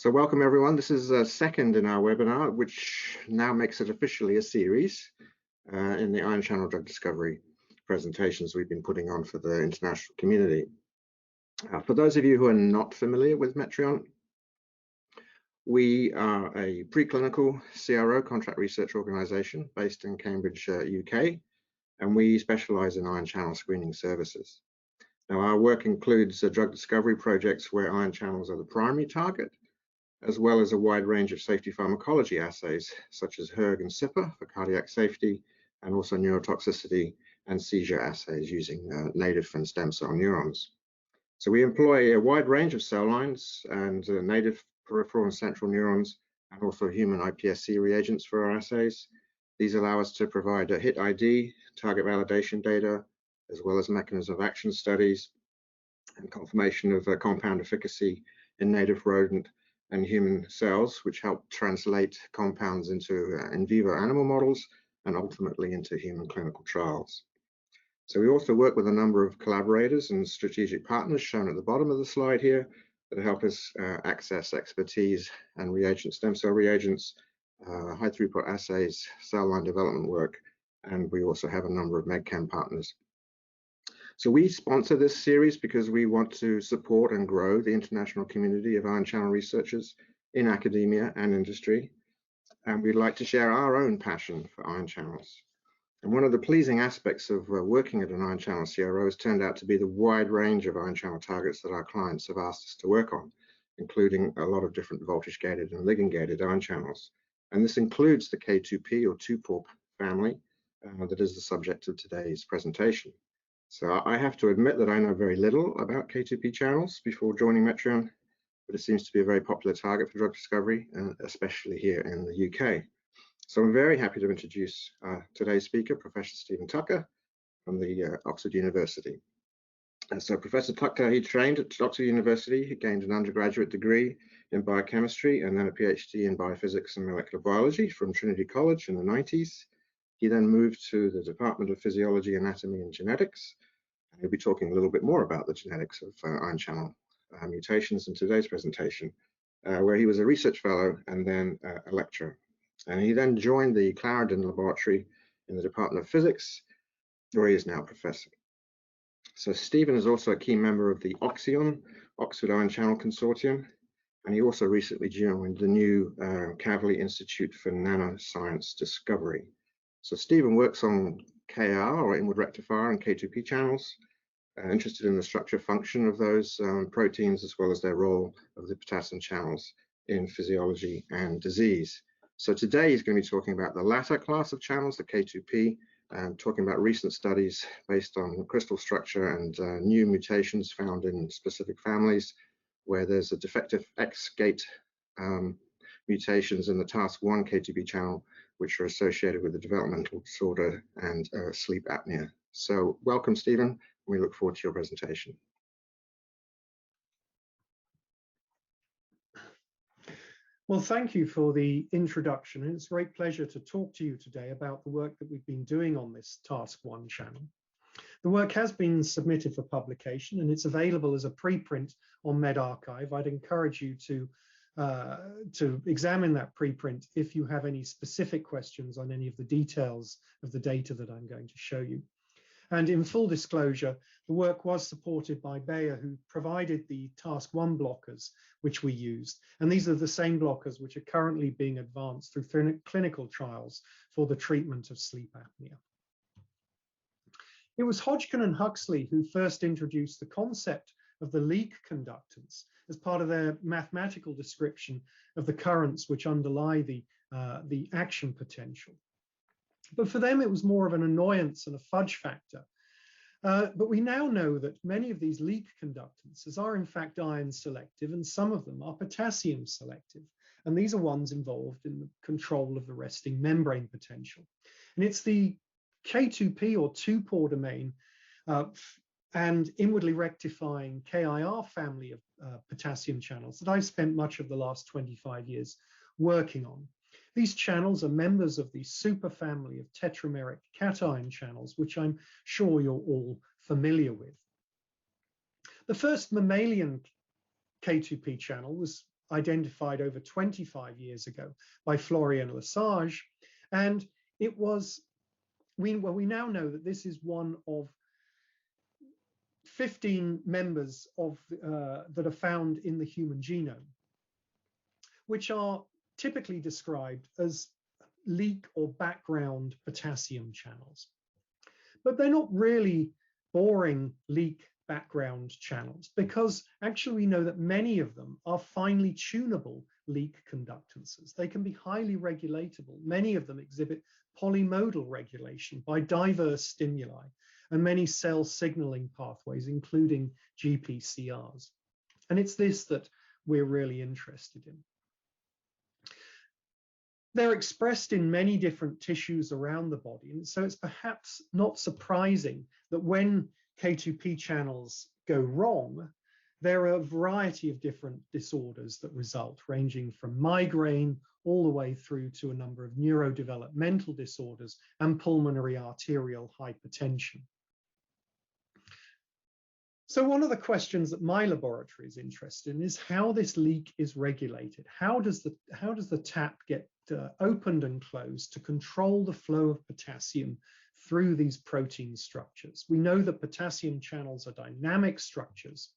So welcome everyone. This is a second in our webinar, which now makes it officially a series in the ion channel drug discovery presentations we've been putting on for the international community. For those of you who are not familiar with Metrion, we are a preclinical CRO, contract research organization based in Cambridge, UK, and we specialize in ion channel screening services. Now, our work includes drug discovery projects where ion channels are the primary target, as well as a wide range of safety pharmacology assays, such as HERG and SIPA for cardiac safety, and also neurotoxicity and seizure assays using native and stem cell neurons. So we employ a wide range of cell lines and native peripheral and central neurons, and also human iPSC reagents for our assays. These allow us to provide a hit ID, target validation data, as well as mechanism of action studies and confirmation of compound efficacy in native rodent and human cells, which help translate compounds into in vivo animal models and ultimately into human clinical trials. So we also work with a number of collaborators and strategic partners shown at the bottom of the slide here that help us access expertise and reagents, stem cell reagents, high throughput assays, cell line development work, and we also have a number of medchem partners. So we sponsor this series because we want to support and grow the international community of ion channel researchers in academia and industry. And we'd like to share our own passion for ion channels. And one of the pleasing aspects of working at an ion channel CRO has turned out to be the wide range of ion channel targets that our clients have asked us to work on, including a lot of different voltage-gated and ligand-gated ion channels. And this includes the K2P or 2-pore family that is the subject of today's presentation. So I have to admit that I know very little about K2P channels before joining Metrion, but it seems to be a very popular target for drug discovery, especially here in the UK. So I'm very happy to introduce today's speaker, Professor Stephen Tucker from the Oxford University. So Professor Tucker, he trained at Oxford University. He gained an undergraduate degree in biochemistry and then a PhD in biophysics and molecular biology from Trinity College in the 90s. He then moved to the Department of Physiology, Anatomy and Genetics. And he'll be talking a little bit more about the genetics of ion channel mutations in today's presentation, where he was a research fellow and then a lecturer. And he then joined the Clarendon Laboratory in the Department of Physics, where he is now professor. So Stephen is also a key member of the Oxion, Oxford Ion Channel Consortium, and he also recently joined the new Kavli Institute for Nanoscience Discovery. So Stephen works on KR, or inward rectifier, and K2P channels, interested in the structure function of those proteins, as well as their role of the potassium channels in physiology and disease. So today he's going to be talking about the latter class of channels, the K2P, and talking about recent studies based on crystal structure and new mutations found in specific families, where there's a defective X-gate mutations in the TASK-1 K2P channel, which are associated with the developmental disorder and sleep apnea. So welcome, Stephen. We look forward to your presentation. Well, thank you for the introduction. And it's a great pleasure to talk to you today about the work that we've been doing on this TASK-1 channel. The work has been submitted for publication and it's available as a preprint on medRxiv. I'd encourage you to examine that preprint if you have any specific questions on any of the details of the data that I'm going to show you. And in full disclosure, the work was supported by Bayer, who provided the TASK-1 blockers, which we used. And these are the same blockers which are currently being advanced through clinical trials for the treatment of sleep apnea. It was Hodgkin and Huxley who first introduced the concept of the leak conductance as part of their mathematical description of the currents which underlie the action potential. But for them, it was more of an annoyance and a fudge factor. But we now know that many of these leak conductances are in fact ion selective, and some of them are potassium selective. And these are ones involved in the control of the resting membrane potential. And it's the K2P or 2-pore domain and inwardly rectifying KIR family of potassium channels that I've spent much of the last 25 years working on. These channels are members of the superfamily of tetromeric cation channels, which I'm sure you're all familiar with. The first mammalian K2P channel was identified over 25 years ago by Florian Lesage. And it was, we now know that this is one of 15 members of that are found in the human genome, which are typically described as leak or background potassium channels. But they're not really boring leak background channels, because actually we know that many of them are finely tunable leak conductances. They can be highly regulatable. Many of them exhibit polymodal regulation by diverse stimuli and many cell signaling pathways, including GPCRs. And it's this that we're really interested in. They're expressed in many different tissues around the body. And so it's perhaps not surprising that when K2P channels go wrong, there are a variety of different disorders that result, ranging from migraine all the way through to a number of neurodevelopmental disorders and pulmonary arterial hypertension. So one of the questions that my laboratory is interested in is how this leak is regulated. How does the tap get opened and closed to control the flow of potassium through these protein structures? We know that potassium channels are dynamic structures,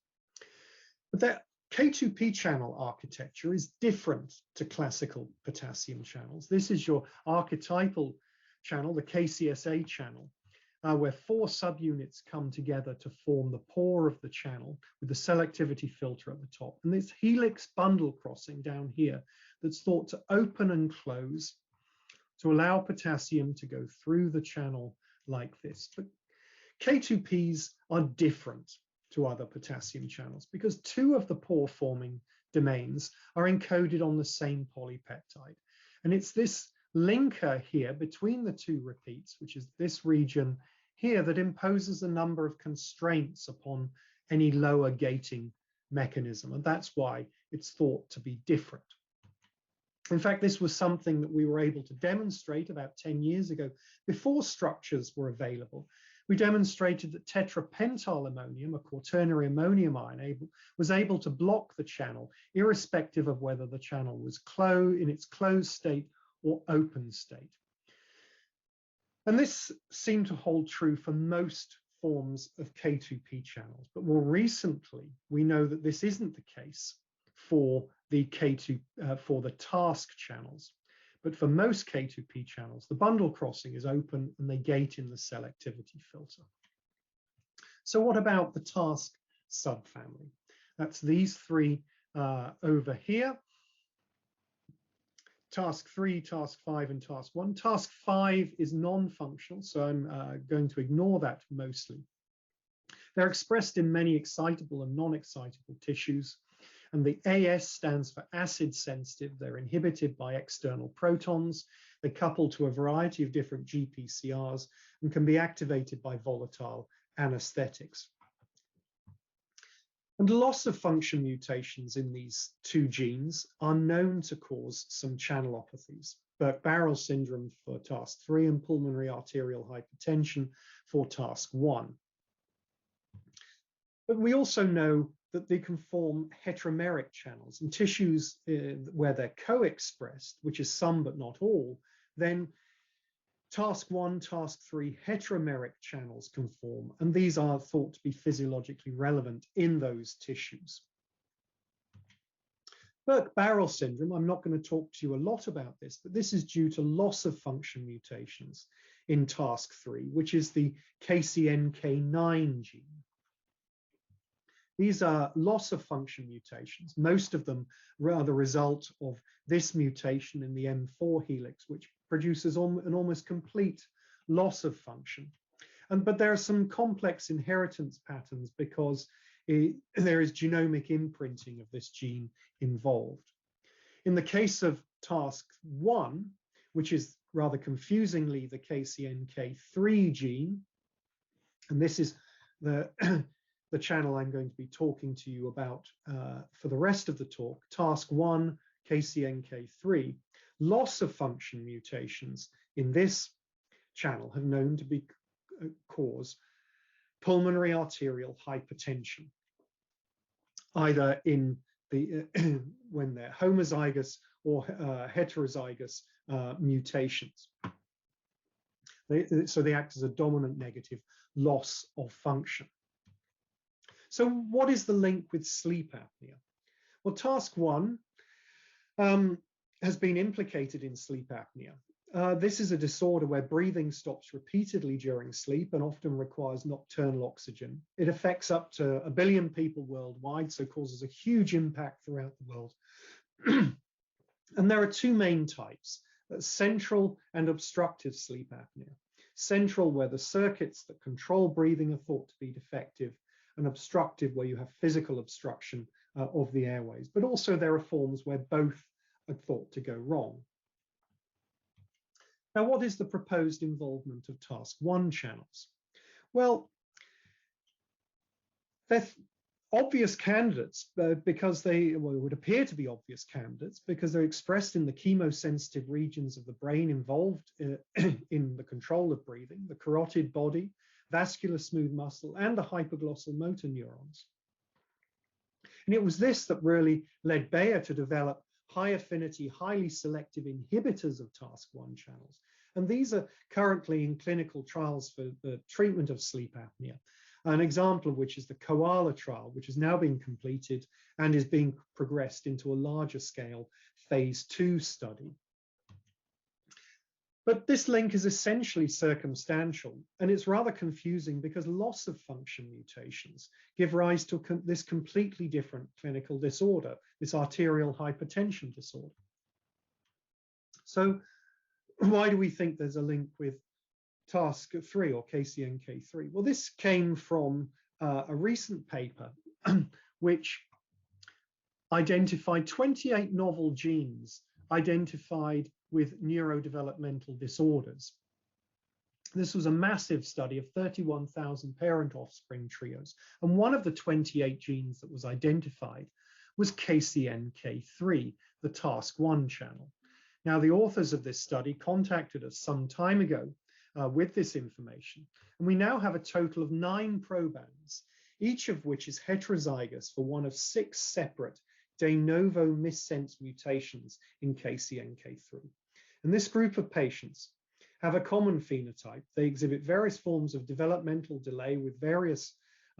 but that K2P channel architecture is different to classical potassium channels. This is your archetypal channel, the KCSA channel, where 4 subunits come together to form the pore of the channel with the selectivity filter at the top. And this helix bundle crossing down here that's thought to open and close to allow potassium to go through the channel like this. But K2Ps are different to other potassium channels because 2 of the pore forming domains are encoded on the same polypeptide. And it's this linker here between the 2 repeats, which is this region here, that imposes a number of constraints upon any lower gating mechanism. And that's why it's thought to be different. In fact, this was something that we were able to demonstrate about 10 years ago before structures were available. We demonstrated that tetrapentyl ammonium, a quaternary ammonium ion, was able to block the channel, irrespective of whether the channel was in its closed state or open state. And this seemed to hold true for most forms of K2P channels. But more recently, we know that this isn't the case for the TASK channels. But for most K2P channels, the bundle crossing is open and they gate in the selectivity filter. So what about the TASK subfamily? That's these 3 over here. Task 3, Task 5, and Task 1. Task 5 is non-functional, so I'm going to ignore that mostly. They're expressed in many excitable and non-excitable tissues, and the AS stands for acid sensitive. They're inhibited by external protons. They couple to a variety of different GPCRs and can be activated by volatile anesthetics. And loss of function mutations in these 2 genes are known to cause some channelopathies. Burke-Barrell syndrome for Task 3 and pulmonary arterial hypertension for Task 1. But we also know that they can form heteromeric channels in tissues where they're co-expressed, which is some but not all. Then Task 1, Task 3 heteromeric channels can form, and these are thought to be physiologically relevant in those tissues. Burke-Barrell syndrome, I'm not going to talk to you a lot about this, but this is due to loss of function mutations in Task 3, which is the KCNK9 gene. These are loss of function mutations. Most of them are the result of this mutation in the M4 helix, which produces an almost complete loss of function. But there are some complex inheritance patterns because there is genomic imprinting of this gene involved. In the case of Task 1, which is rather confusingly the KCNK3 gene, and this is the channel I'm going to be talking to you about for the rest of the talk, Task 1, KCNK3, loss of function mutations in this channel have known to cause pulmonary arterial hypertension, either in when they're homozygous or heterozygous mutations. So they act as a dominant negative loss of function. So what is the link with sleep apnea? Well, TASK-1 has been implicated in sleep apnea. This is a disorder where breathing stops repeatedly during sleep and often requires nocturnal oxygen. It affects up to 1 billion people worldwide, so causes a huge impact throughout the world. And there are two main types, central and obstructive sleep apnea. Central, where the circuits that control breathing are thought to be defective, and obstructive, where you have physical obstruction of the airways. But also there are forms where both are thought to go wrong. Now, what is the proposed involvement of TASK-1 channels? Well, they're obvious candidates because they would appear to be obvious candidates because they're expressed in the chemosensitive regions of the brain involved in the control of breathing, the carotid body, vascular smooth muscle, and the hypoglossal motor neurons. And it was this that really led Bayer to develop high affinity, highly selective inhibitors of TASK-1 channels. And these are currently in clinical trials for the treatment of sleep apnea. An example of which is the Koala trial, which has now been completed and is being progressed into a larger scale phase 2 study. But this link is essentially circumstantial, and it's rather confusing because loss of function mutations give rise to this completely different clinical disorder, this arterial hypertension disorder. So why do we think there's a link with TASK-3 or KCNK3? Well, this came from a recent paper which identified 28 novel genes identified with neurodevelopmental disorders. This was a massive study of 31,000 parent offspring trios, and one of the 28 genes that was identified was KCNK3, the TASK-1 channel. Now, the authors of this study contacted us some time ago with this information, and we now have a total of 9 probands, each of which is heterozygous for one of 6 separate de novo missense mutations in KCNK3. And this group of patients have a common phenotype. They exhibit various forms of developmental delay with various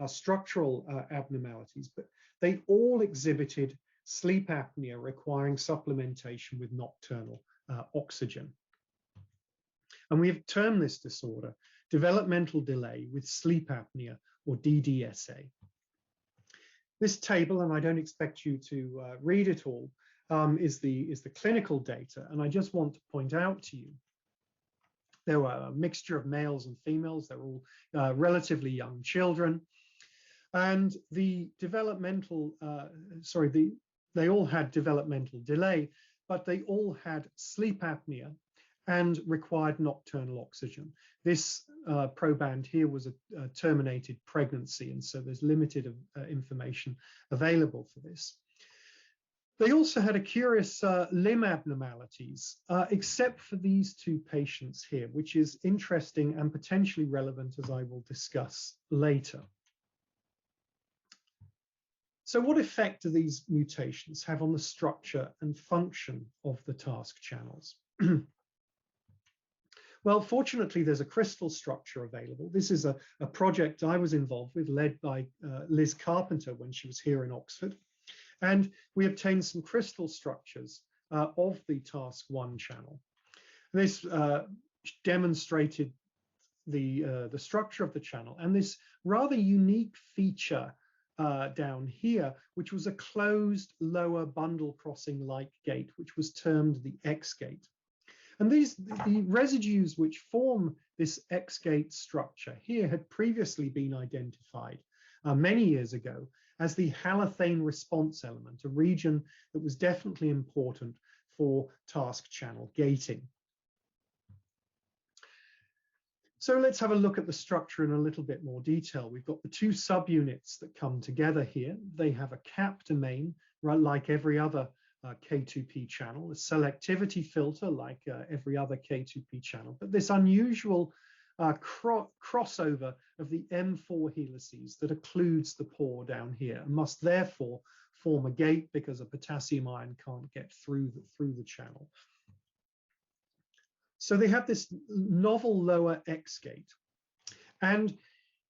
structural abnormalities, but they all exhibited sleep apnea requiring supplementation with nocturnal oxygen. And we have termed this disorder developmental delay with sleep apnea, or DDSA. This table, and I don't expect you to read it all, is the clinical data. And I just want to point out to you, there were a mixture of males and females. They're all relatively young children. And the developmental, they all had developmental delay, but they all had sleep apnea and required nocturnal oxygen. This proband here was a terminated pregnancy, and so there's limited information available for this. They also had a curious limb abnormalities, except for these 2 patients here, which is interesting and potentially relevant, as I will discuss later. So what effect do these mutations have on the structure and function of the TASK channels? Well, fortunately, there's a crystal structure available. This is a project I was involved with, led by Liz Carpenter when she was here in Oxford. And we obtained some crystal structures of the TASK-1 channel. This demonstrated the structure of the channel and this rather unique feature down here, which was a closed lower bundle crossing-like gate, which was termed the X-gate. And the residues which form this X-gate structure here had previously been identified many years ago as the halothane response element, a region that was definitely important for task channel gating. So let's have a look at the structure in a little bit more detail. We've got the 2 subunits that come together here. They have a cap domain, right, like every other K2P channel, a selectivity filter like every other K2P channel, but this unusual crossover of the M4 helices that occludes the pore down here and must therefore form a gate because a potassium ion can't get through the channel. So they have this novel lower X-gate. And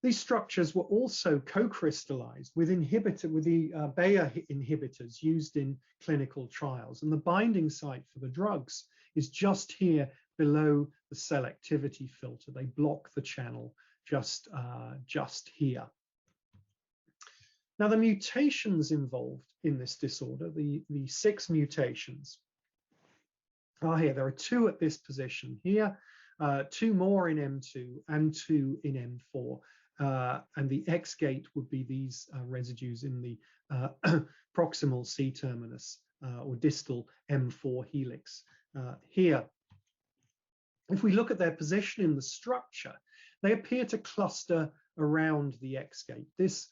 these structures were also co-crystallized with the Bayer inhibitors used in clinical trials. And the binding site for the drugs is just here below the selectivity filter. They block the channel just here. Now, the mutations involved in this disorder, the 6 mutations, are here. There are 2 at this position here, 2 more in M2 and 2 in M4. And the X-gate would be these residues in the proximal C-terminus or distal M4 helix here. If we look at their position in the structure, they appear to cluster around the X-gate. This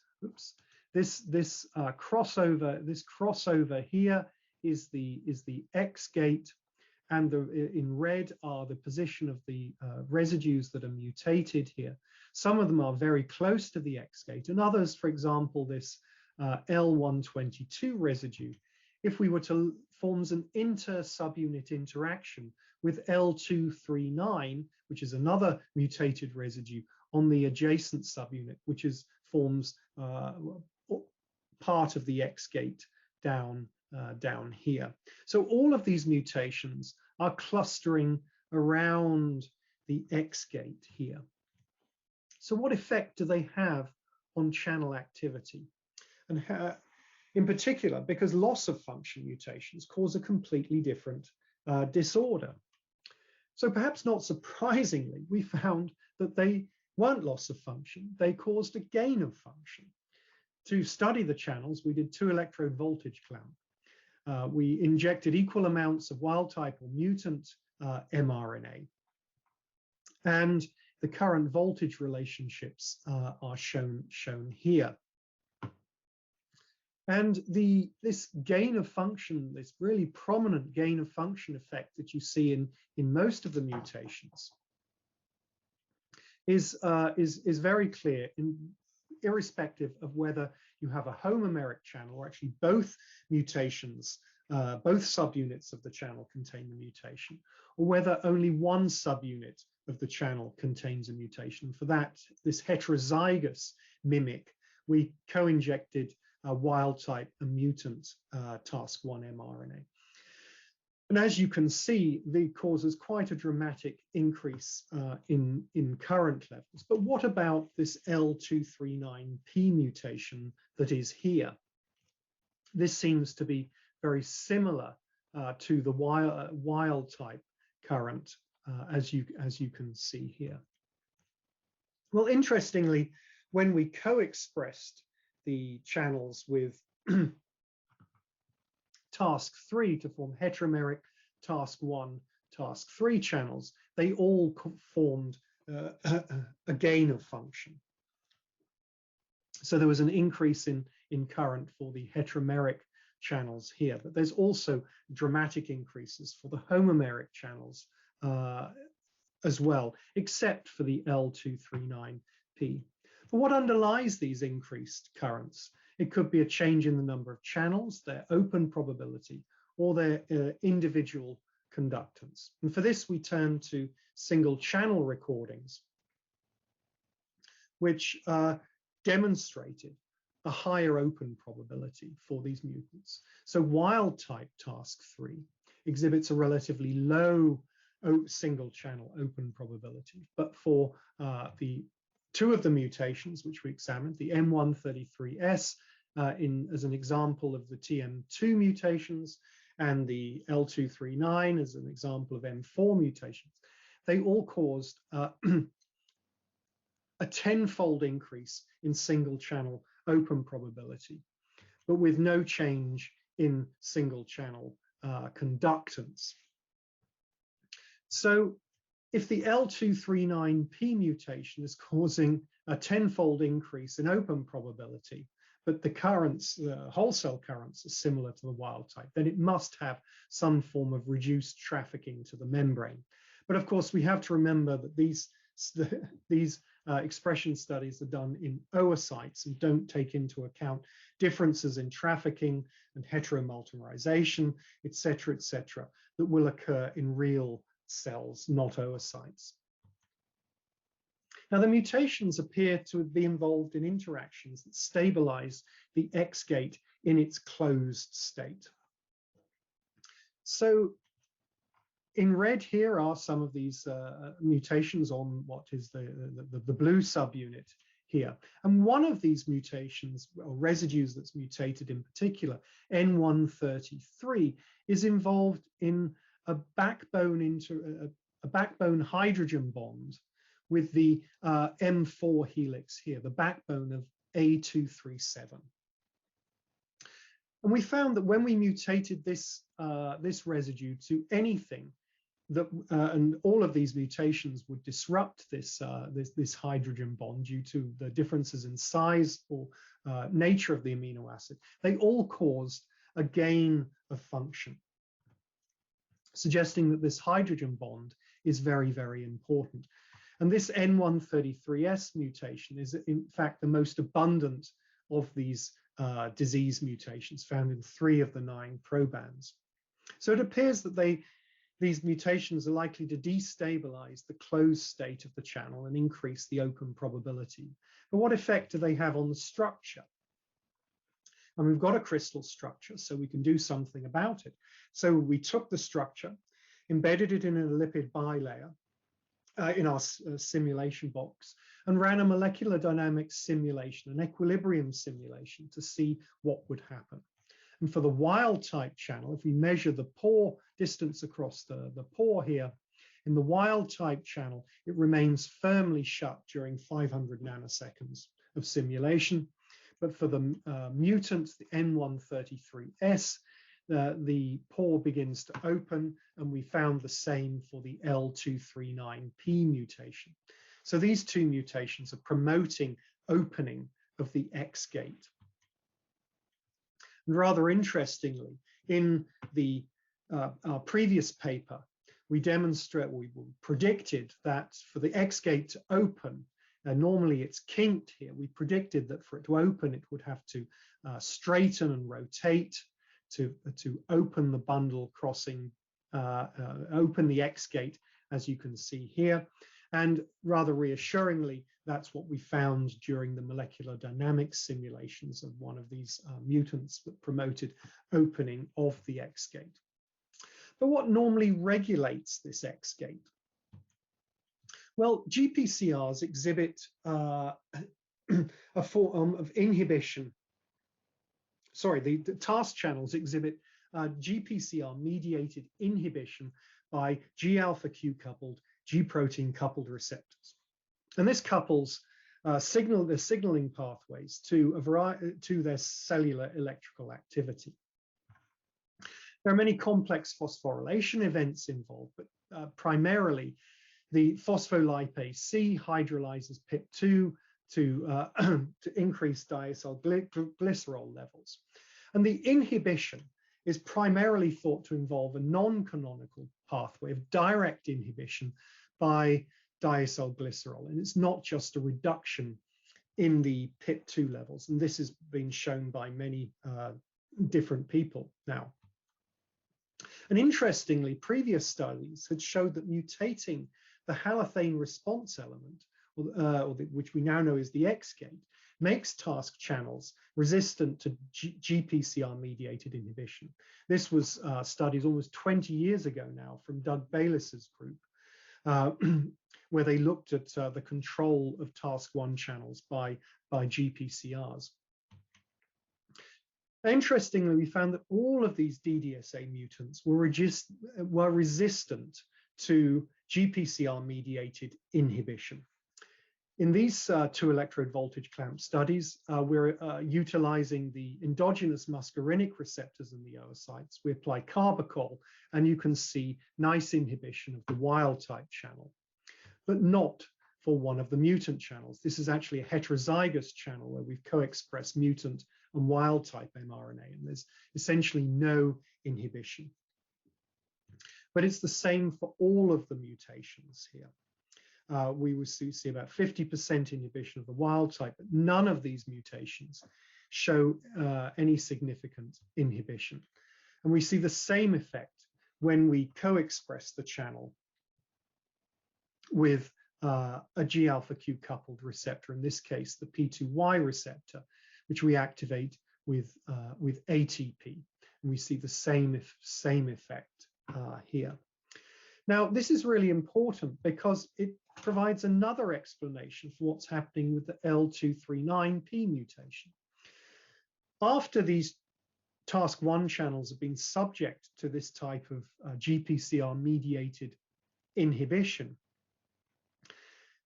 crossover here is the X-gate, and in red are the position of the residues that are mutated here. Some of them are very close to the X-gate, and others, for example, this L122 residue, if we were to forms an inter-subunit interaction with L239, which is another mutated residue on the adjacent subunit, which forms part of the X-gate down here. So all of these mutations are clustering around the X-gate here. So what effect do they have on channel activity? And in particular, because loss of function mutations cause a completely different disorder. So perhaps not surprisingly, we found that they weren't loss of function, they caused a gain of function. To study the channels, we did 2 electrode voltage clamp. We injected equal amounts of wild type or mutant mRNA. And the current voltage relationships are shown here. And this gain of function, this really prominent gain of function effect that you see in most of the mutations is very clear, irrespective of whether you have a homomeric channel or actually both mutations, both subunits of the channel contain the mutation, or whether only one subunit of the channel contains a mutation. For that, this heterozygous mimic, we co-injected wild type and mutant TASK-1 mRNA. And as you can see, it causes quite a dramatic increase in current levels. But what about this L239P mutation that is here? This seems to be very similar to the wild type current, as you can see here. Well, interestingly, when we co-expressed the channels with TASK-3 to form heteromeric TASK-1, TASK-3 channels, they all formed a gain of function. So there was an increase in current for the heteromeric channels here, but there's also dramatic increases for the homomeric channels as well, except for the L239P. But what underlies these increased currents? It could be a change in the number of channels, their open probability, or their individual conductance. And for this, we turn to single channel recordings, which demonstrated a higher open probability for these mutants. So wild type TASK-3 exhibits a relatively low single channel open probability, but for the 2 of the mutations which we examined, the M133S as an example of the TM2 mutations, and the L239 as an example of M4 mutations, they all caused a 10-fold increase in single channel open probability, but with no change in single channel conductance. So if the L239P mutation is causing a 10-fold increase in open probability, but the currents, the whole cell currents, are similar to the wild type, then it must have some form of reduced trafficking to the membrane. But of course, we have to remember that these these expression studies are done in oocytes and don't take into account differences in trafficking and heteromultimerization, et cetera, that will occur in real cells, not oocytes. Now, the mutations appear to be involved in interactions that stabilize the X-gate in its closed state. So in red here are some of these mutations on what is the blue subunit here. And one of these mutations, or residues that's mutated in particular, N133, is involved in a backbone hydrogen bond with the M4 helix here, the backbone of A237. And we found that when we mutated this, this residue to anything, that, and all of these mutations would disrupt this, this hydrogen bond due to the differences in size or nature of the amino acid, they all caused a gain of function, suggesting that this hydrogen bond is very, very important. And this N133S mutation is in fact the most abundant of these disease mutations, found in 3 of the 9 probands. So it appears that these mutations are likely to destabilize the closed state of the channel and increase the open probability. But what effect do they have on the structure? And we've got a crystal structure, so we can do something about it. So we took the structure, embedded it in a lipid bilayer in our simulation box, and ran a molecular dynamics simulation, an equilibrium simulation, to see what would happen. And for the wild type channel, if we measure the pore distance across the pore here, in the wild type channel, it remains firmly shut during 500 nanoseconds of simulation. But for the mutants, the N133S, the pore begins to open, and we found the same for the L239P mutation. So these 2 mutations are promoting opening of the X-gate. And rather interestingly, in the our previous paper, we predicted that for the X-gate to open, normally it's kinked here, we predicted that for it to open, it would have to straighten and rotate to open the bundle crossing, open the X-gate, as you can see here. And rather reassuringly, that's what we found during the molecular dynamics simulations of one of these mutants that promoted opening of the X-gate. But what normally regulates this X-gate? Well, GPCRs exhibit a form of inhibition. Sorry, the TASK channels exhibit GPCR-mediated inhibition by G-alpha-Q coupled, G-protein coupled receptors. And this couples the signaling pathways to their cellular electrical activity. There are many complex phosphorylation events involved, but primarily the phospholipase C hydrolyzes PIP2 to increase diacylglycerol levels. And the inhibition is primarily thought to involve a non-canonical pathway of direct inhibition by diacylglycerol. And it's not just a reduction in the PIP2 levels. And this has been shown by many different people now. And interestingly, previous studies had showed that mutating the halothane response element, which we now know is the X-gate, makes TASK channels resistant to GPCR-mediated inhibition. This was studies almost 20 years ago now from Doug Baylis's group, where they looked at the control of TASK-1 channels by GPCRs. Interestingly, we found that all of these DDSA mutants were resistant to GPCR-mediated inhibition. In these 2 electrode voltage clamp studies, we're utilizing the endogenous muscarinic receptors in the oocytes. We apply carbachol, and you can see nice inhibition of the wild type channel, but not for one of the mutant channels. This is actually a heterozygous channel where we've co-expressed mutant and wild type mRNA, and there's essentially no inhibition. But it's the same for all of the mutations here. we will see about 50% inhibition of the wild type, but none of these mutations show any significant inhibition. And we see the same effect when we co-express the channel with a G-alpha-Q coupled receptor, in this case, the P2Y receptor, which we activate with ATP. And we see the same effect here. Now, this is really important because it provides another explanation for what's happening with the L239P mutation. After these TASK-1 channels have been subject to this type of GPCR-mediated inhibition,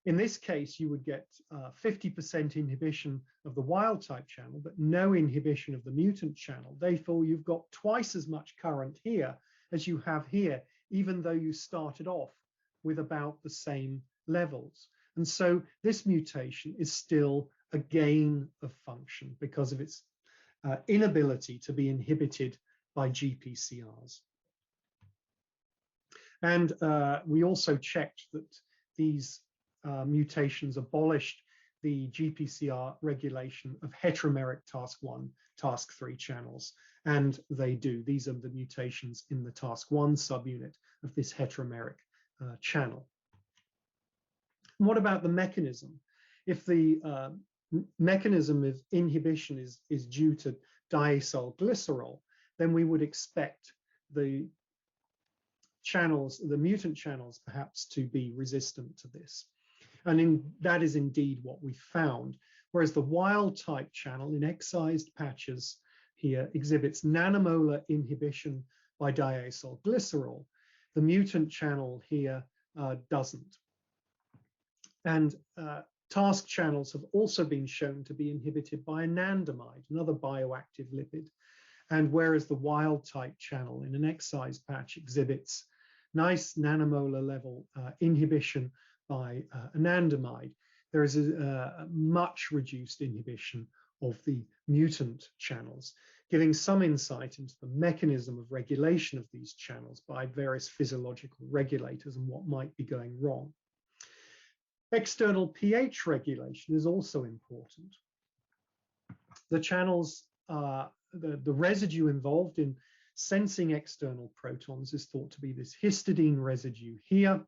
in this case, you would get 50% inhibition of the wild type channel, but no inhibition of the mutant channel. Therefore, you've got twice as much current here as you have here, even though you started off with about the same levels. And so this mutation is still a gain of function because of its inability to be inhibited by GPCRs. And we also checked that these mutations abolished the GPCR regulation of heteromeric TASK-1, TASK-3 channels, and they do. These are the mutations in the TASK-1 subunit of this heteromeric channel. And what about the mechanism? If the mechanism of inhibition is due to diacylglycerol, then we would expect the channels, the mutant channels, perhaps to be resistant to this. And that is indeed what we found. Whereas the wild type channel in excised patches here exhibits nanomolar inhibition by diacylglycerol, the mutant channel here doesn't. And TASK channels have also been shown to be inhibited by anandamide, another bioactive lipid. And whereas the wild type channel in an excised patch exhibits nice nanomolar level inhibition by anandamide, there is a much reduced inhibition of the mutant channels, giving some insight into the mechanism of regulation of these channels by various physiological regulators and what might be going wrong. External pH regulation is also important. The channels, the residue involved in sensing external protons is thought to be this histidine residue here.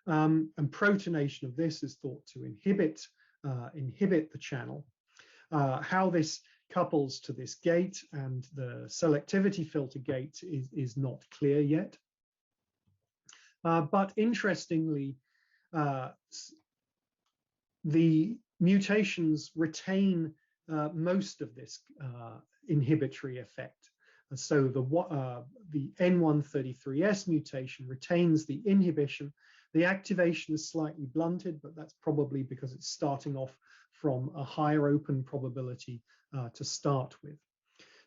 And protonation of this is thought to inhibit the channel. How this couples to this gate and the selectivity filter gate is not clear yet. But interestingly, the mutations retain most of this inhibitory effect. So the N133S mutation retains the inhibition. The activation is slightly blunted, but that's probably because it's starting off from a higher open probability to start with.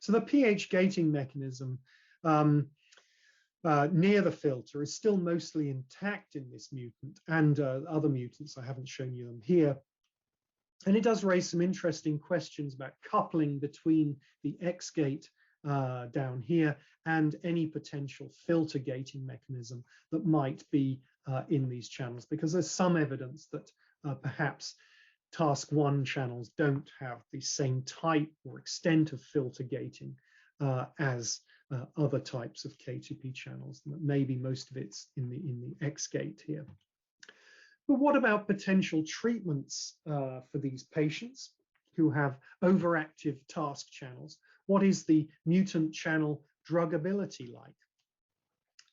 So the pH gating mechanism near the filter is still mostly intact in this mutant and other mutants. I haven't shown you them here. And it does raise some interesting questions about coupling between the X-gate down here and any potential filter gating mechanism that might be in these channels, because there's some evidence that perhaps TASK-1 channels don't have the same type or extent of filter gating as other types of K2P channels. Maybe most of it's in the X-gate here. But what about potential treatments for these patients who have overactive TASK channels? What is the mutant channel druggability like?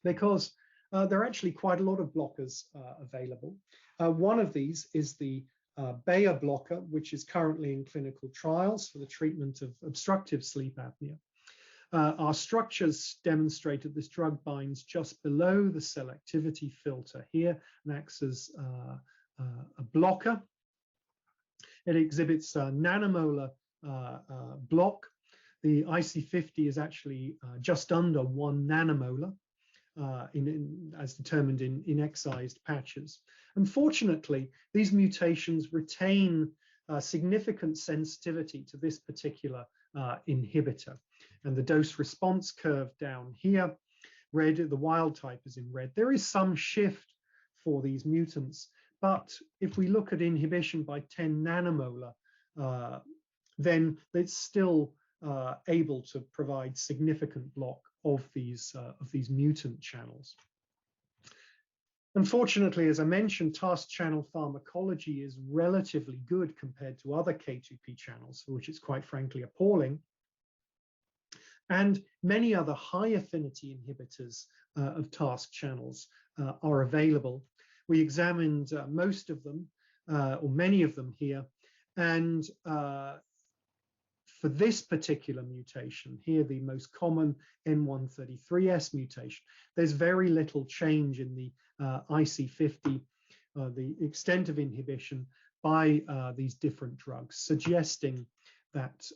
Because there are actually quite a lot of blockers available. One of these is the Bayer blocker, which is currently in clinical trials for the treatment of obstructive sleep apnea. Our structures demonstrated this drug binds just below the selectivity filter here and acts as a blocker. It exhibits a nanomolar block. The IC50 is actually just under 1 nanomolar as determined in excised patches. Unfortunately, these mutations retain significant sensitivity to this particular inhibitor. And the dose response curve down here, red, the wild type is in red. There is some shift for these mutants. But if we look at inhibition by 10 nanomolar, then it's still able to provide significant block of these mutant channels. Unfortunately, as I mentioned, task channel pharmacology is relatively good compared to other K2P channels, for which it's quite frankly appalling. And many other high affinity inhibitors of task channels are available. We examined most of them, or many of them here, and for this particular mutation here, the most common N133S mutation, there's very little change in the IC50, the extent of inhibition by these different drugs, suggesting that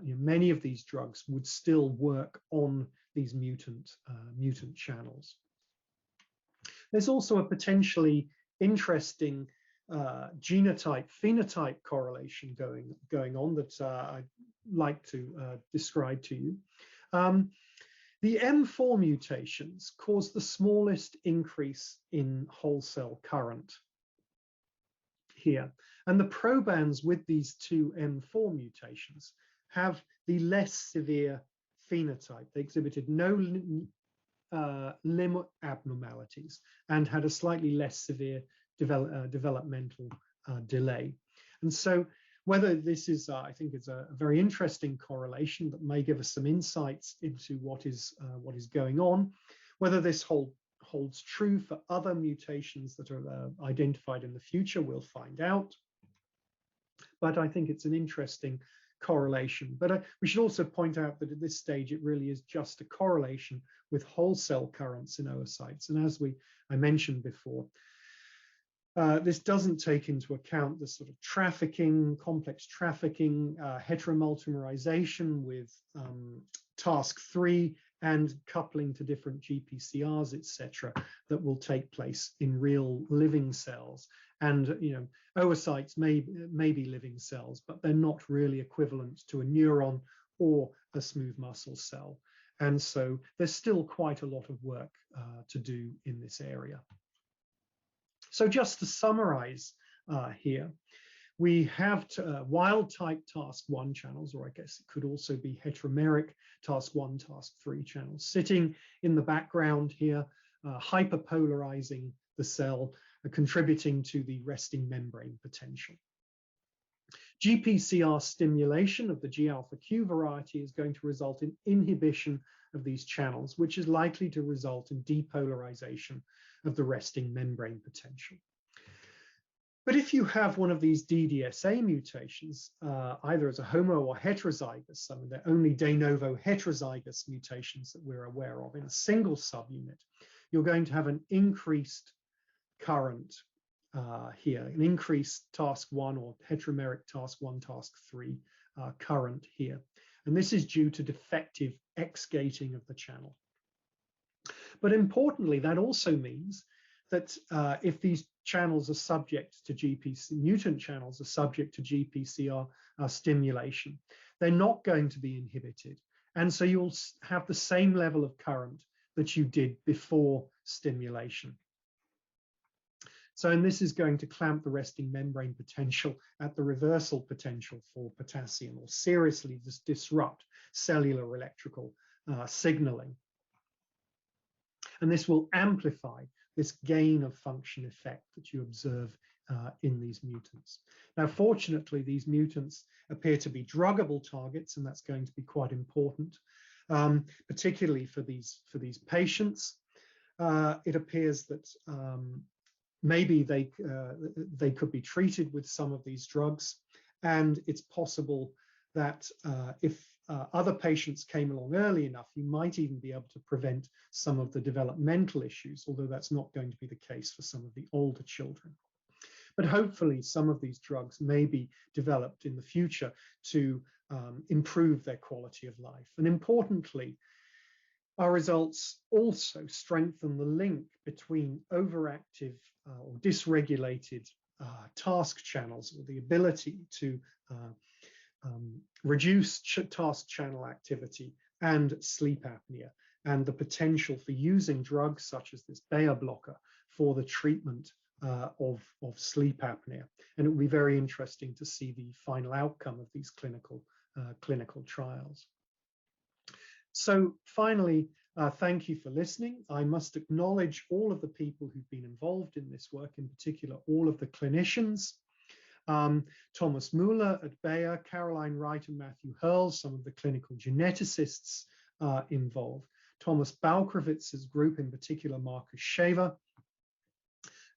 many of these drugs would still work on these mutant channels. There's also a potentially interesting genotype phenotype correlation going on that I'd like to describe to you. The M4 mutations cause the smallest increase in whole cell current here, and the probands with these two M4 mutations have the less severe phenotype. They exhibited no limb abnormalities and had a slightly less severe developmental delay. And so whether this is, I think it's a very interesting correlation that may give us some insights into what is going on. Whether this holds true for other mutations that are identified in the future, we'll find out. But I think it's an interesting correlation. But we should also point out that at this stage, it really is just a correlation with whole cell currents in oocytes. And as I mentioned before, this doesn't take into account the sort of trafficking, complex trafficking, heteromultimerization with TASK-1 and coupling to different GPCRs, etc., that will take place in real living cells. And oocytes may be living cells, but they're not really equivalent to a neuron or a smooth muscle cell. And so there's still quite a lot of work to do in this area. So just to summarize here, we have wild type TASK-1 channels, or I guess it could also be heteromeric TASK-1, TASK-3 channels, sitting in the background here, hyperpolarizing the cell, contributing to the resting membrane potential. GPCR stimulation of the G-alpha-Q variety is going to result in inhibition of these channels, which is likely to result in depolarization of the resting membrane potential. But if you have one of these DDSA mutations, either as a homo or heterozygous, they're only de novo heterozygous mutations that we're aware of in a single subunit, you're going to have an increased current here, an increased TASK-1 or heteromeric TASK-1, TASK-3 current here. And this is due to defective X-gating of the channel. But importantly, that also means that if these channels are subject to mutant channels are subject to GPCR stimulation, they're not going to be inhibited. And so you'll have the same level of current that you did before stimulation. So, and this is going to clamp the resting membrane potential at the reversal potential for potassium, or seriously disrupt cellular electrical signaling. And this will amplify this gain of function effect that you observe in these mutants. Now, fortunately, these mutants appear to be druggable targets, and that's going to be quite important, particularly for these patients. It appears that maybe they could be treated with some of these drugs, and it's possible that if other patients came along early enough, you might even be able to prevent some of the developmental issues, although that's not going to be the case for some of the older children. But hopefully some of these drugs may be developed in the future to improve their quality of life. And importantly, our results also strengthen the link between overactive or dysregulated task channels, or the ability to reduce task channel activity, and sleep apnea, and the potential for using drugs such as this beta blocker for the treatment of sleep apnea. And it will be very interesting to see the final outcome of these clinical trials. So finally, thank you for listening. I must acknowledge all of the people who've been involved in this work, in particular, all of the clinicians. Thomas Mueller at Bayer, Caroline Wright and Matthew Hurls, some of the clinical geneticists involved. Thomas Balkrowitz's group, in particular, Marcus Shaver,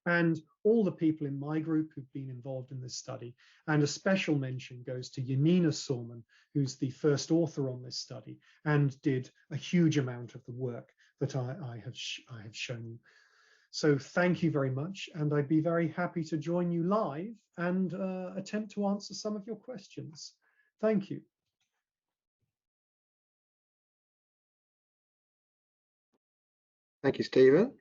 and all the people in my group who've been involved in this study. And a special mention goes to Janina Sorman, who's the first author on this study and did a huge amount of the work that I have shown you. So thank you very much, and I'd be very happy to join you live and attempt to answer some of your questions. Thank you. Thank you, Stephen.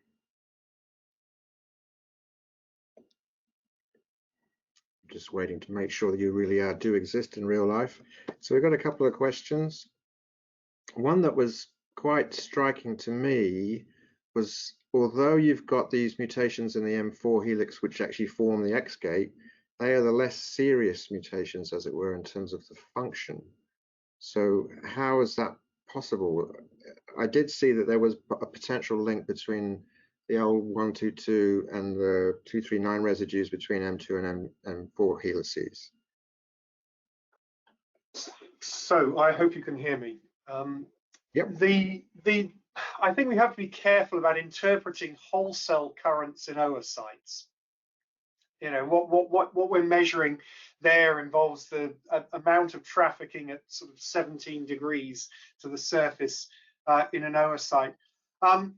Just waiting to make sure that you really do exist in real life. So we've got a couple of questions. One that was quite striking to me was, although you've got these mutations in the M4 helix which actually form the X-gate, they are the less serious mutations, as it were, in terms of the function. So how is that possible? I did see that there was a potential link between the L122 and the 239 residues between M2 and M4 helices. So I hope you can hear me. Yep. I think we have to be careful about interpreting wholesale currents in oocytes. You know, what we're measuring there involves the amount of trafficking at sort of 17 degrees to the surface in an oocyte.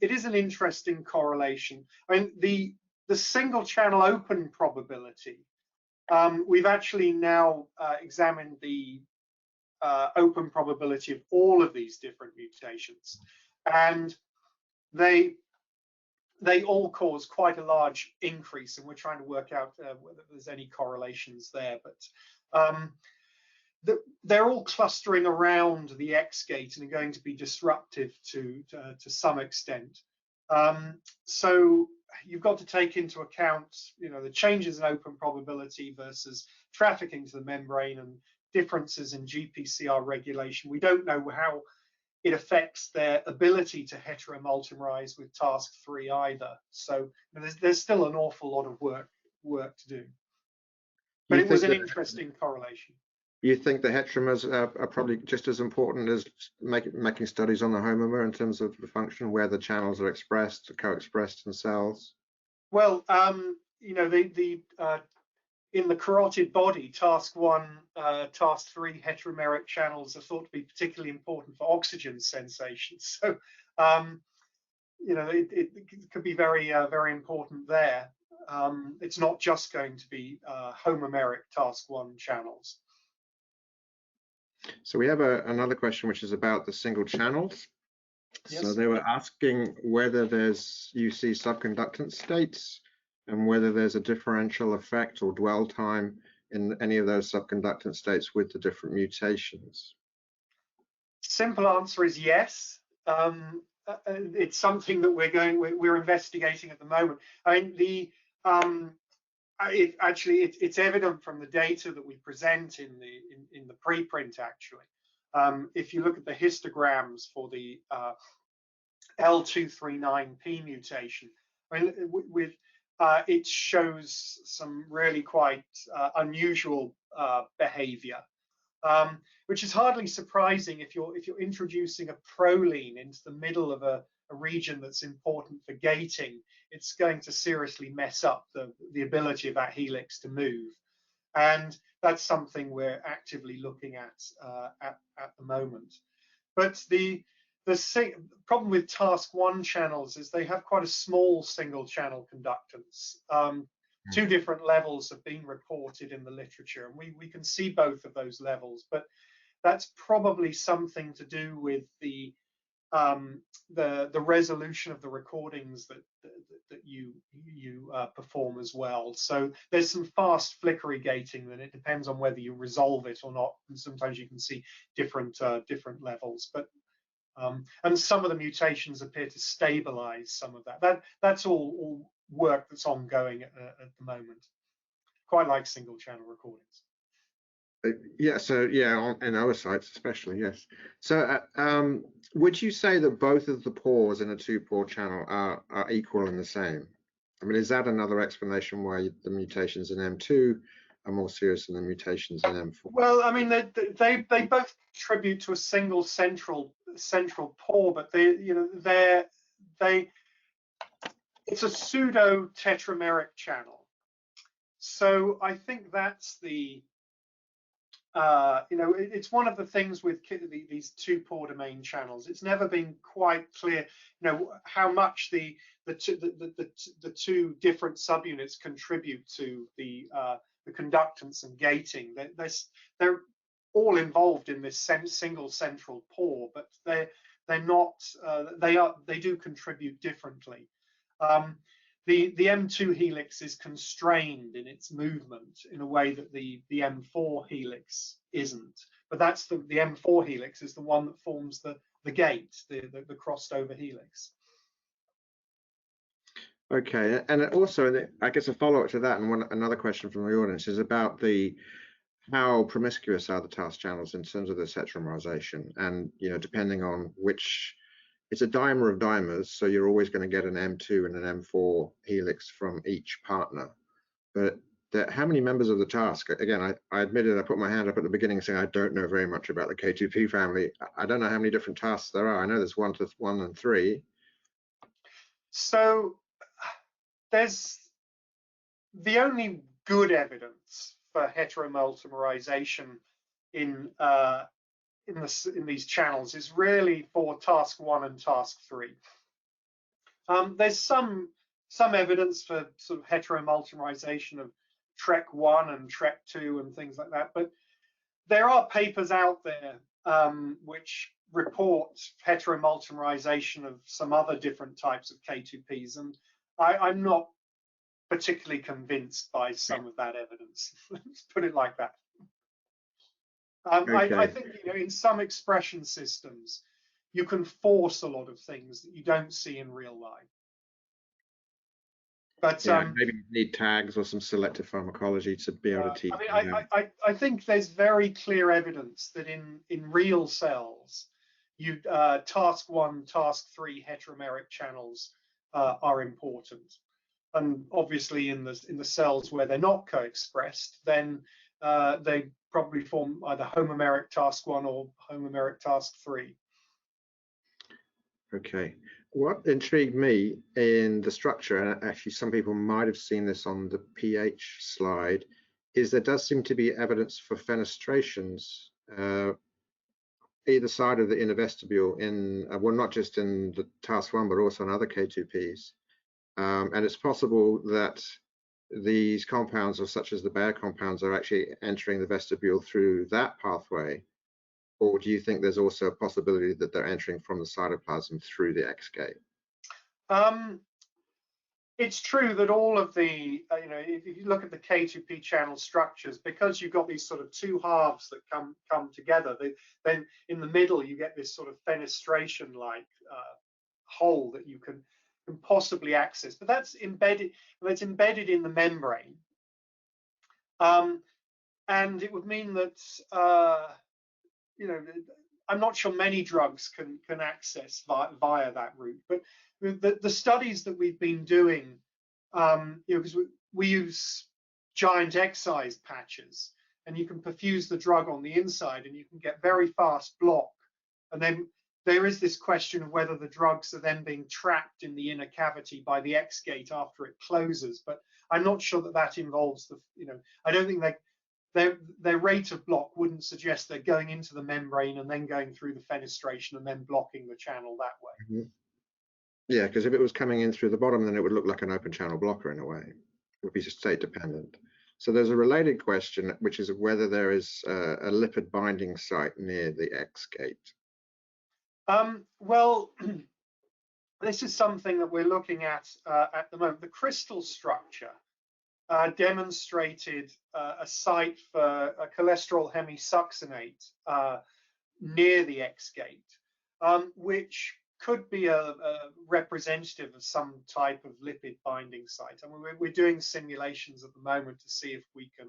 It is an interesting correlation. I mean, the single channel open probability, we've actually now examined the open probability of all of these different mutations, and they all cause quite a large increase, and we're trying to work out whether there's any correlations there. But they're all clustering around the X-gate and are going to be disruptive to some extent. So you've got to take into account, you know, the changes in open probability versus trafficking to the membrane and differences in GPCR regulation. We don't know how it affects their ability to heteromultimerize with TASK-3 either. So there's still an awful lot of work to do. But it was an interesting correlation. You think the heteromers are probably just as important as making studies on the homomer in terms of the function, where the channels are expressed, co-expressed in cells? Well, you know, in the carotid body, TASK-1, TASK-3 heteromeric channels are thought to be particularly important for oxygen sensation. So, you know, it could be very, very important there. It's not just going to be homomeric TASK-1 channels. So we have another question, which is about the single channels. Yes. So they were asking whether you see subconductance states and whether there's a differential effect or dwell time in any of those subconductant states with the different mutations. Simple answer is yes. It's something that we're investigating at the moment. I mean, it's evident from the data that we present in the preprint. Actually, if you look at the histograms for the L239P mutation, I mean, it shows some really quite unusual behavior, which is hardly surprising if you're introducing a proline into the middle of a region that's important for gating. It's going to seriously mess up the ability of that helix to move, and that's something we're actively looking at the moment. But the problem with TASK-1 channels is they have quite a small single channel conductance. 2 different levels have been reported in the literature, and we can see both of those levels, but that's probably something to do with the resolution of the recordings that you perform as well. So there's some fast flickery gating, and it depends on whether you resolve it or not. And sometimes you can see different levels, but and some of the mutations appear to stabilize some of that. That's all work that's ongoing at the moment. Quite like single channel recordings. Yeah, so yeah, in oocytes especially, yes. So would you say that both of the pores in a two-pore channel are equal and the same? I mean, is that another explanation why the mutations in M2 are more serious than the mutations in M4? Well, I mean, they both contribute to a single central pore, but it's a pseudo tetrameric channel. So I think that's the it's one of the things with these two-pore domain channels. It's never been quite clear, how much the two different subunits contribute to the conductance and gating. They're all involved in this single central pore, but they're not. They do contribute differently. The M2 helix is constrained in its movement in a way that the M4 helix isn't. But that's the M4 helix is the one that forms the gate, the crossed over helix. Okay, and also, I guess a follow-up to that, and another question from the audience is about how promiscuous are the task channels in terms of this heteromerization, and depending on which. It's a dimer of dimers, so you're always going to get an M2 and an M4 helix from each partner. But how many members of the task? Again, I admitted I put my hand up at the beginning saying I don't know very much about the K2P family. I don't know how many different tasks there are. I know there's 1 and 3. So there's the only good evidence for heteromeltamerization in these channels is really for TASK-1 and TASK-3. There's some evidence for sort of heteromeltamerization of TREC1 and TREC2 and things like that, but there are papers out there which report heteromeltamerization of some other different types of K2Ps, and I'm not particularly convinced by some of that evidence. Let's put it like that. Okay. I think in some expression systems, you can force a lot of things that you don't see in real life. But maybe you need tags or some selective pharmacology to be able to teach. I think there's very clear evidence that in real cells, TASK-1, TASK-3 heteromeric channels are important, and obviously in the cells where they're not co-expressed, then they probably form either homomeric TASK-1 or homomeric TASK-3. Okay. What intrigued me in the structure, and actually some people might have seen this on the pH slide, is there does seem to be evidence for fenestrations either side of the inner vestibule well, not just in the TASK-1, but also in other K2Ps. And it's possible that these compounds, or such as the Bayer compounds, are actually entering the vestibule through that pathway, or do you think there's also a possibility that they're entering from the cytoplasm through the X-gate? It's true that all of the, if you look at the K2P channel structures, because you've got these sort of two halves that come together, then in the middle you get this sort of fenestration-like hole that you can possibly access, but that's embedded in the membrane, and it would mean that I'm not sure many drugs can access via that route, but the studies that we've been doing, because we use giant excised patches, and you can perfuse the drug on the inside, and you can get very fast block, and then there is this question of whether the drugs are then being trapped in the inner cavity by the X-gate after it closes. But I'm not sure that involves I don't think their rate of block wouldn't suggest they're going into the membrane and then going through the fenestration and then blocking the channel that way. Mm-hmm. Yeah, because if it was coming in through the bottom, then it would look like an open channel blocker in a way. It would be state dependent. So there's a related question, which is whether there is a lipid binding site near the X-gate. Well, this is something that we're looking at the moment. The crystal structure demonstrated a site for a cholesterol hemisuccinate near the X-gate, which could be a representative of some type of lipid binding site. I mean, we're doing simulations at the moment to see if we can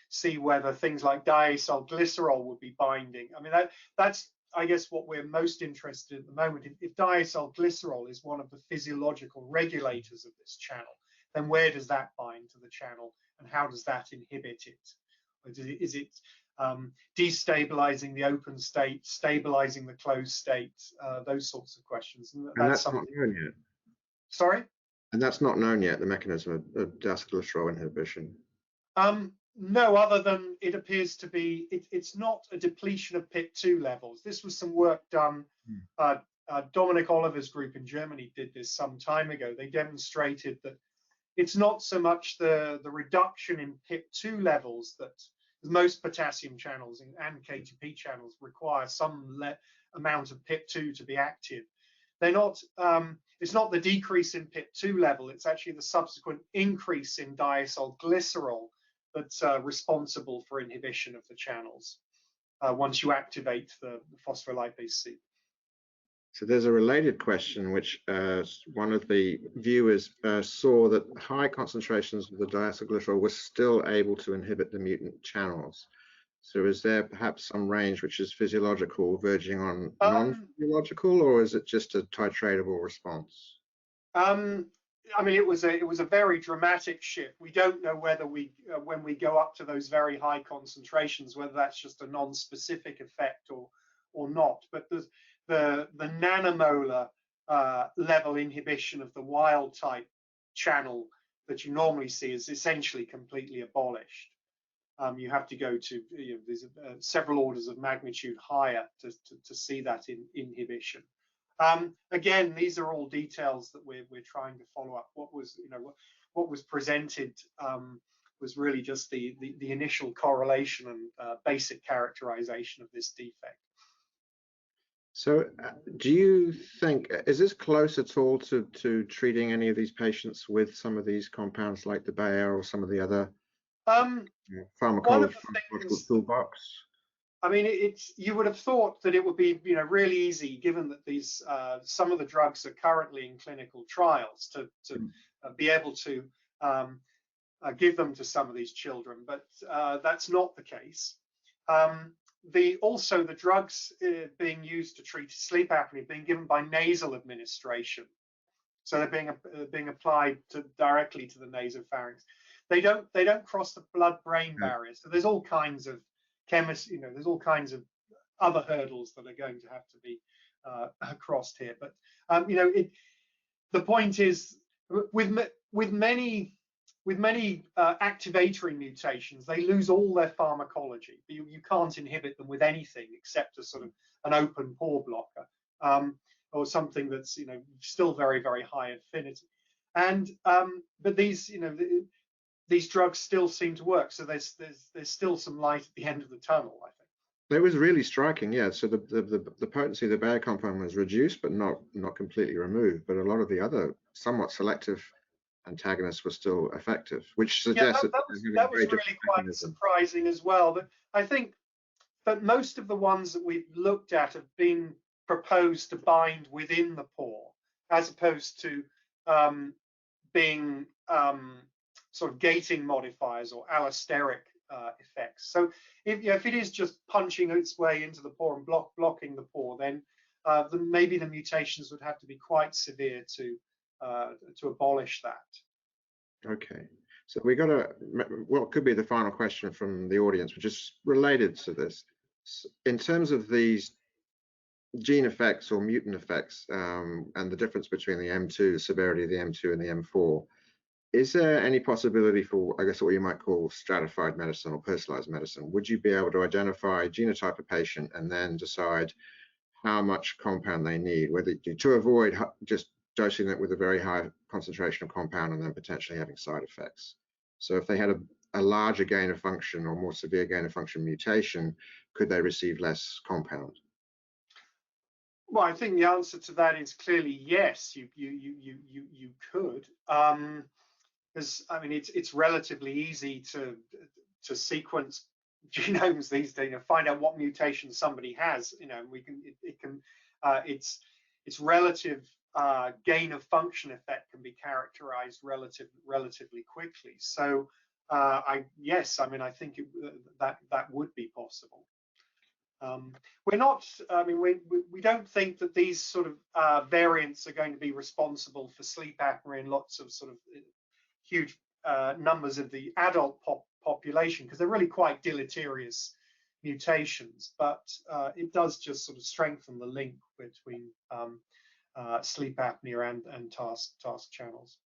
see whether things like diacylglycerol would be binding. I mean, that's, I guess, what we're most interested in at the moment. If diacylglycerol is one of the physiological regulators of this channel, then where does that bind to the channel, and how does that inhibit it? Is it destabilizing the open state, stabilizing the closed state, those sorts of questions? And that's not known yet. Sorry? And that's not known yet, the mechanism of diacylglycerol inhibition. No, other than it appears to be, it's not a depletion of PIP2 levels. This was some work done, Dominic Oliver's group in Germany did this some time ago. They demonstrated that it's not so much the reduction in PIP2 levels that most potassium channels and K2P channels require some amount of PIP2 to be active. They're not, it's not the decrease in PIP2 level, it's actually the subsequent increase in diacylglycerol that's responsible for inhibition of the channels once you activate the phospholipase C. So there's a related question, which one of the viewers saw that high concentrations of the diacylglycerol were still able to inhibit the mutant channels. So is there perhaps some range which is physiological verging on non-physiological, or is it just a titratable response? I mean, it was a very dramatic shift. We don't know whether when we go up to those very high concentrations, whether that's just a non-specific effect or not. But the nanomolar level inhibition of the wild type channel that you normally see is essentially completely abolished. You have to go to there's several orders of magnitude higher to see that inhibition. Again, these are all details that we're trying to follow up. What was presented was really just the initial correlation and basic characterization of this defect. So do you think, is this close at all to treating any of these patients with some of these compounds like the Bayer or some of the other pharmacological toolbox? I mean, you would have thought that it would be really easy, given that these some of the drugs are currently in clinical trials, to be able to give them to some of these children, but that's not the case. Also, the drugs being used to treat sleep apnea being given by nasal administration, so they're being applied directly to the nasopharynx. They don't cross the blood-brain barrier, so there's all kinds of chemistry. There's all kinds of other hurdles that are going to have to be crossed here. But the point is, with many activatory mutations, they lose all their pharmacology. You can't inhibit them with anything except a sort of an open pore blocker or something that's still very, very high affinity. And but these drugs still seem to work. So there's still some light at the end of the tunnel, I think. It was really striking, yeah. So the potency of the Bayer compound was reduced, but not completely removed. But a lot of the other somewhat selective antagonists were still effective, which suggests that was really quite surprising as well. But I think that most of the ones that we've looked at have been proposed to bind within the pore, as opposed to being sort of gating modifiers or allosteric effects. So if it is just punching its way into the pore and blocking the pore, then maybe the mutations would have to be quite severe to abolish that. Okay, so we got what could be the final question from the audience, which is related to this. In terms of these gene effects or mutant effects and the difference between the M2, the severity of the M2 and the M4, is there any possibility for, I guess, what you might call stratified medicine or personalized medicine? Would you be able to identify genotype a patient and then decide how much compound they need, whether to avoid just dosing it with a very high concentration of compound and then potentially having side effects? So if they had a larger gain of function or more severe gain of function mutation, could they receive less compound? Well, I think the answer to that is clearly yes. You could. Because I mean, it's relatively easy to sequence genomes these days, find out what mutation somebody has. We can its relative gain of function effect can be characterized relatively quickly. So yes, I mean, I think that would be possible. We're not, I mean, we don't think that these sort of variants are going to be responsible for sleep apnea in lots of sort of huge numbers of the adult population, because they're really quite deleterious mutations, but it does just sort of strengthen the link between sleep apnea and task channels.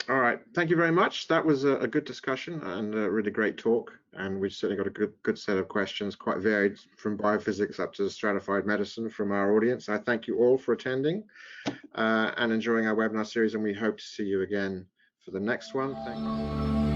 All right, thank you very much. That was a good discussion and a really great talk. And we've certainly got a good set of questions, quite varied from biophysics up to stratified medicine from our audience. I thank you all for attending and enjoying our webinar series, and we hope to see you again for the next one. Thank you.